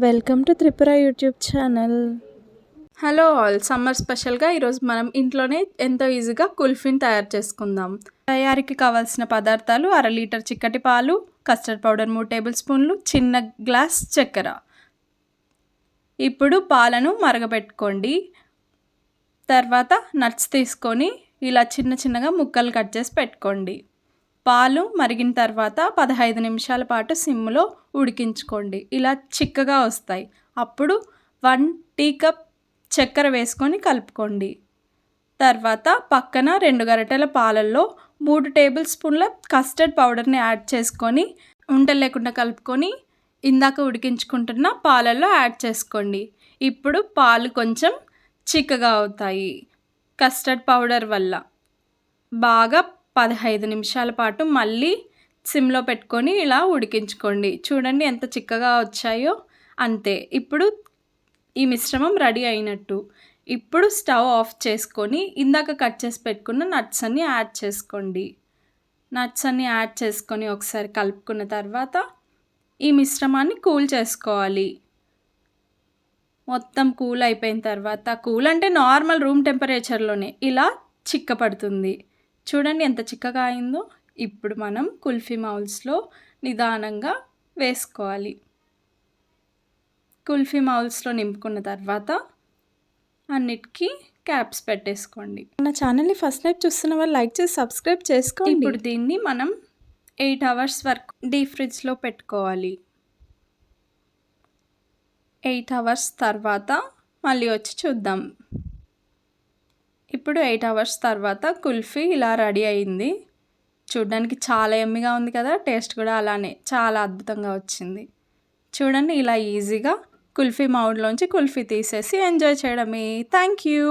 Welcome to Tripura YouTube channel. Hello all, summer స్పెషల్గా ఈరోజు మనం ఇంట్లోనే ఎంతో ఈజీగా కుల్ఫీని తయారు చేసుకుందాం. తయారీకి కావాల్సిన పదార్థాలు: 1/2 లీటర్ చిక్కటి పాలు, కస్టర్డ్ పౌడర్ 3 టేబుల్ స్పూన్లు, చిన్న గ్లాస్ చక్కెర. ఇప్పుడు పాలను మరగబెట్టుకోండి. తర్వాత నట్స్ తీసుకొని ఇలా చిన్నగా ముక్కలు కట్ చేసి పెట్టుకోండి. పాలు మరిగిన తర్వాత 15 నిమిషాల పాటు సిమ్లో ఉడికించుకోండి. ఇలా చిక్కగా వస్తాయి. అప్పుడు 1 టీ కప్ చక్కెర వేసుకొని కలుపుకోండి. తర్వాత పక్కన 2 గరిటెల పాలల్లో 3 టేబుల్ స్పూన్ల కస్టర్డ్ పౌడర్ని యాడ్ చేసుకొని ఉండలు లేకుండా కలుపుకొని ఇందాక ఉడికించుకుంటున్న పాలల్లో యాడ్ చేసుకోండి. ఇప్పుడు పాలు కొంచెం చిక్కగా అవుతాయి కస్టర్డ్ పౌడర్ వల్ల. బాగా 15 నిమిషాల పాటు మళ్ళీ సిమ్లో పెట్టుకొని ఇలా ఉడికించుకోండి. చూడండి ఎంత చిక్కగా వచ్చాయో, అంతే. ఇప్పుడు ఈ మిశ్రమం రెడీ అయినట్టు. ఇప్పుడు స్టవ్ ఆఫ్ చేసుకొని ఇందాక కట్ చేసి పెట్టుకున్న నట్స్ అన్నీ యాడ్ చేసుకోండి. నట్స్ అన్నీ యాడ్ చేసుకొని ఒకసారి కలుపుకున్న తర్వాత ఈ మిశ్రమాన్ని కూల్ చేసుకోవాలి. మొత్తం కూల్ అయిపోయిన తర్వాత, కూల్ అంటే నార్మల్ రూమ్ టెంపరేచర్లోనే ఇలా చిక్కపడుతుంది. చూడండి ఎంత చిక్కగా అయిందో. ఇప్పుడు మనం కుల్ఫీ మౌల్స్లో నిదానంగా వేసుకోవాలి. కుల్ఫీ మౌల్స్లో నింపుకున్న తర్వాత అన్నిటికీ క్యాప్స్ పెట్టేసుకోండి. మన ఛానల్ని ఫస్ట్ టైం చూస్తున్న వాళ్ళు లైక్ చేసి సబ్స్క్రైబ్ చేసుకోండి. ఇప్పుడు దీన్ని మనం 8 అవర్స్ వరకు డీప్ ఫ్రిడ్జ్లో పెట్టుకోవాలి. 8 అవర్స్ తర్వాత మళ్ళీ వచ్చి చూద్దాం. ఇప్పుడు 8 అవర్స్ తర్వాత కుల్ఫీ ఇలా రెడీ అయింది. చూడడానికి చాలా యమ్మీగా ఉంది కదా. టేస్ట్ కూడా అలానే చాలా అద్భుతంగా వచ్చింది. చూడండి, ఇలా ఈజీగా కుల్ఫీ మౌల్డ్లోంచి కుల్ఫీ తీసేసి ఎంజాయ్ చేయడమే. Thank you.